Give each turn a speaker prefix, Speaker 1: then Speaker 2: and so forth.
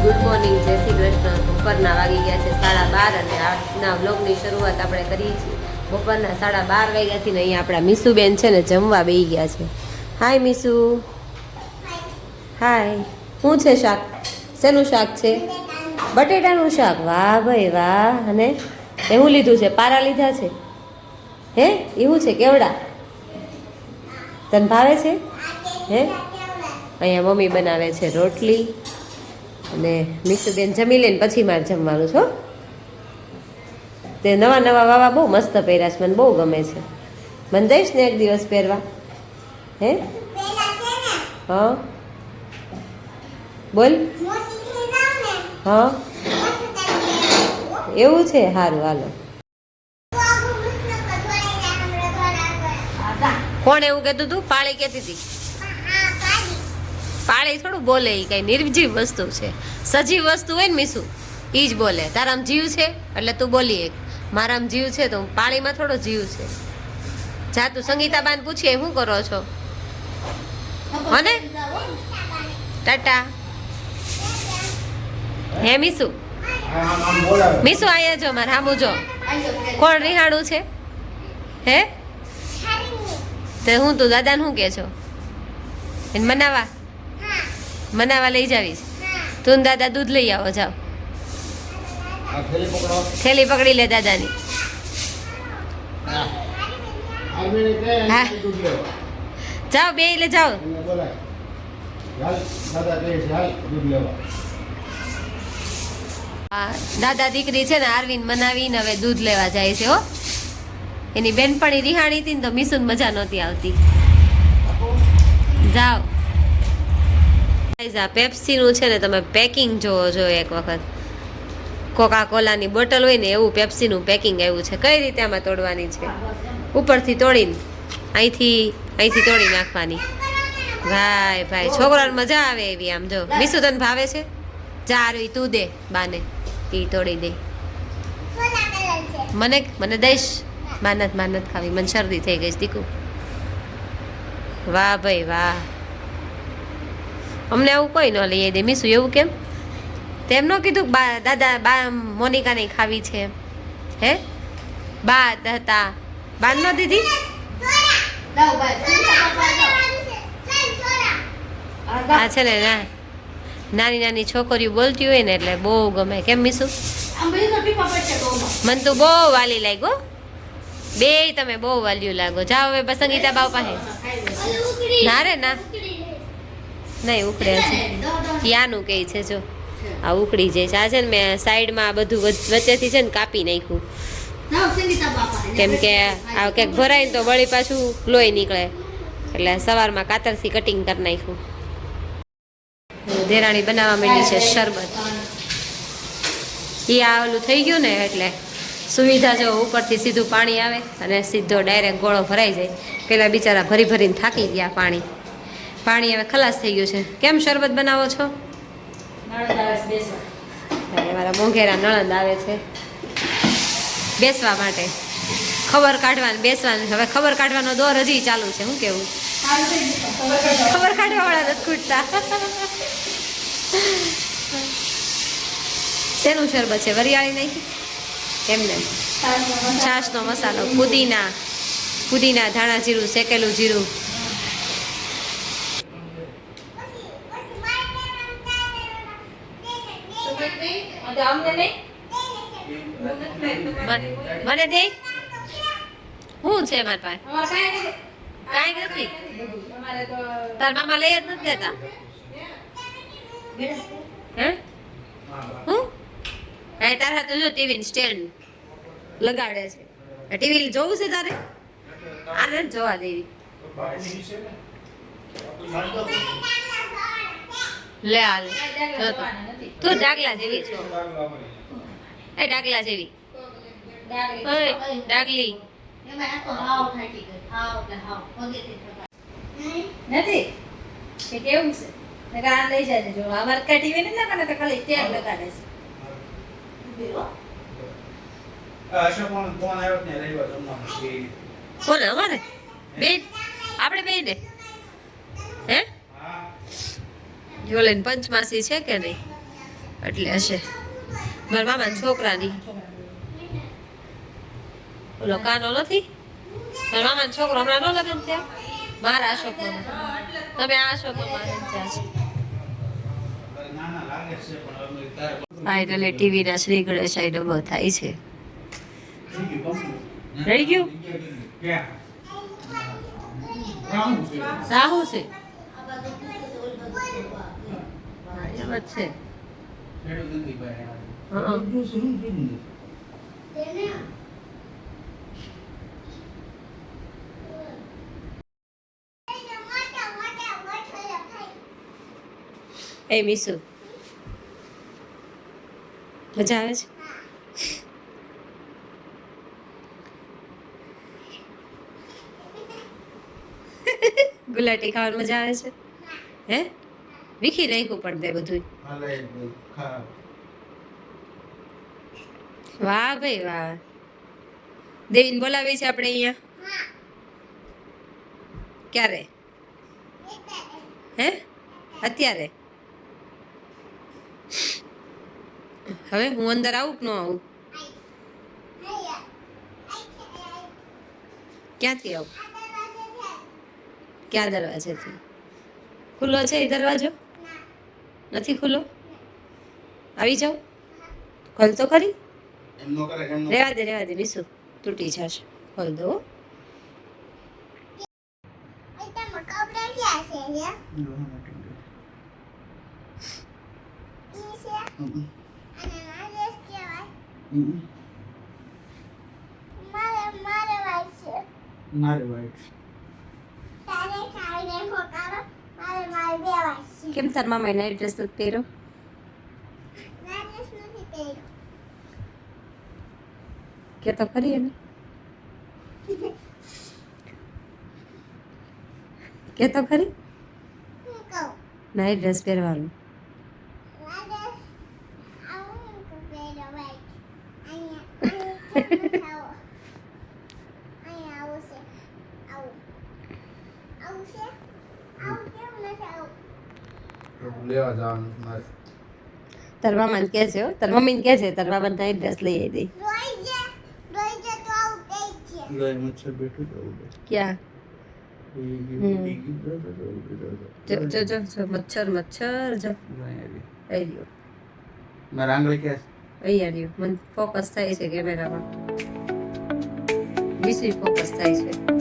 Speaker 1: Good morning, જય શ્રી કૃષ્ણ. બપોરના વાગી ગયા છે 12:30 અને આજના વ્લોગની શરૂઆત આપણે કરી છીએ બપોરના 12:30 વાગ્યાથી ને અહીંયા આપણા મીસુબેન છે ને જમવા બેસી ગયા છે. હાય મીસુ. હાય. શું છે શાક? શેનું શાક છે? બટેટાનું શાક. વાહ ભાઈ વાહ. અને એવું લીધું છે? પારા લીધા છે? હે એવું છે? કેવડા તને ભાવે છે? હે અહીંયા મમ્મી બનાવે છે રોટલી અને મીસુબેન જમી લઈને પછી મારે જમવાનું છો. તે નવા નવા વાવા બહુ મસ્ત પહેર્યા છે, મને બહુ ગમે છે. મને દઈશ ને એક દિવસ પહેરવા? હે હા બોલ. હા એવું છે? સારું હાલો. કોણ એવું કહેતું હતું? પાળી કહેતી હતી. પાળી થોડું બોલે, એ કઈ નિર્જીવ વસ્તુ છે. સજીવ વસ્તુ હોય ને મીસુ એ જ બોલે. તારામાં જીવ છે એટલે તું બોલી એક. મારામાં જીવ છે તો પાળીમાં થોડો જીવ છે. જા તું સંગીતાબાને પૂછીએ શું કરો છો? મને ટાટા. હે મીસુ? મીસુ આયા જો મારે હામું જો. કોણ રિહાણું છે? હે તે હું તું દાદાને શું કે છો? એને મનાવા લઈ જાવીશ. તું દાદા દૂધ લઈ આવો. જાઓ થેલી પકડી લે દાદાની. હા જાઓ બે લે જાઓ. દાદા દીકરી છે ને આરવીન મનાવીને હવે દૂધ લેવા જાય છે. હો એની બેનપણી રિહાણી હતી ને તો મીસુન મજા નહોતી આવતી. જાઓ. પેપ્સીનું છે ને તમે પેકિંગ જોવો જો એક વખત. કોકા કોલાની બોટલ હોય ને એવું પેપ્સીનું પેકિંગ આવ્યું છે. કઈ રીતે આમાં તોડવાની છે? ઉપરથી તોડીને અહીંથી તોડી નાખવાની. ભાઈ ભાઈ છોકરાને મજા આવે એવી. આમ જો મીસુ તને ભાવે છે? જા આરવી તું દે બાને, એ તોડી દે. મને દઈશ? માનત ખાવી. મને શરદી થઈ ગઈ દીકુ. વાહ ભાઈ વાહ. અમને આવું કોઈ ન લઈ દે મીસુ. એવું કેમ? તેમ ન કીધું દાદા બા મોનિકા નહીં ખાવી છે? હે બા હતા બા ન દીધી? આ છે ને નાની નાની છોકરીઓ બોલતી હોય ને એટલે બહુ ગમે. કેમ મીસુ? મને તો બહુ વાલી લાગ્યો. બે તમે બહુ વાલ્યું લાગો. જાઓ હવે બસ સંગીતા બાવ પાસે. ના રે ના નહીં ઉકળે છે. યાનું કહે છે જો આ ઉકળી જાય છે. આ છે ને મેં સાઈડમાં આ બધું વચ્ચેથી છે ને કાપી નાખ્યું. કેમ કે આ ક્યાંક ભરાય ને તો વળી પાછું લોહી નીકળે એટલે સવારમાં કાતરથી કટિંગ કરી નાખ્યું. દેરાણી બનાવવા માંડી છે શરબત. એ આ ઓલું થઈ ગયું ને એટલે સુવિધા જો ઉપરથી સીધું પાણી આવે અને સીધો ડાયરેક્ટ ગોળો ભરાઈ જાય. પેલા બિચારા ભરી ભરીને થાકી ગયા. પાણી હવે ખલાસ થઈ ગયું છે. કેમ શરબત બનાવો છો? મારા મોંઘેરા નણંદ આવે છે બેસવા માટે. ખબર કાઢવાનું બેસવાનું. હવે ખબર કાઢવાનો દોર હજી ચાલુ છે. શું કેવું? ખબર કાઢવા વાળા નથી ખૂટતા. શેનું શરબત છે? વરિયાળી નાખી એમને? છાશનો મસાલો, પુદીના ધાણા જીરું, શેકેલું જીરું. મને દે. શું છે મારી પાસે? કાંઈ નથી. તાર મામા લઈ જ નથી દેતા. હે હું તારા હાથે જો ટીવી સ્ટેન્ડ લગાડે છે. ટીવી જોવું છે તારે? આને જોવા દેવી. લે હાલ તું ડાકલા જેવી છો. એ ડાકલા જેવી ઓય ડાગલી નથી કે કેવું છે નકર આ લઈ જાય જો અમાર કા ટીવી નથી લગાડે તો ખાલી ટેગ લગાડે છે કોને અમારે બેન આપણે બેન હે જોલેન પંચમાસી છે કે નહીં એટલે હશે મારા મામાના છોકરાની ઓલો કાનો નથી મારા મામાનો છોકરો હમણાં નો લગ્ન થયા મારા અશોકનો તમે આ અશોકમાં થયા છે ફાઇનલી ટીવી ના શ્રી ગણેશાઈ ડબો થાય છે રહી ગયું રાહુ છે એમ જ છે એ મીસુ મજા આવે છે ગુલાટી ખાવાની મજા આવે છે હે વીખી નાખ્યું પણ તે બધું વાહ ભાઈ વાહ દેવીને બોલાવી છે આપણે અહીંયા ક્યારે હે અત્યારે હવે હું અંદર આવું કે ન આવું ક્યાંથી આવું ક્યાં દરવાજેથી ખુલ્લો છે એ દરવાજો નથી ખુલ્લો આવી જાઉં ખોલ તો ખરી રેવા દે બીસું તૂટી જશે ખોલ દો
Speaker 2: મારે વાઈટ
Speaker 1: કેમ તાર મામાએ નાઈટ ડ્રેસ નથી પહેર્યો કે તો ખરી એને કે તો ખરી નાઈટ ડ્રેસ પહેરવાનું
Speaker 2: લેવા જવાનું મારે
Speaker 1: તાર મામાને કહે છે તાર મમ્મીને કહે છે તાર મામાને નાઈટ ડ્રેસ લઈ આવી દે
Speaker 2: મચ્છર બેઠું
Speaker 1: ક્યાં જો જો જો મચ્છર જો આવી ગયો
Speaker 2: મારા આંગળી ક્યાં
Speaker 1: અહીંયા રહ્યું મને ફોકસ થાય છે કેમેરામાં વિશે ફોકસ થાય છે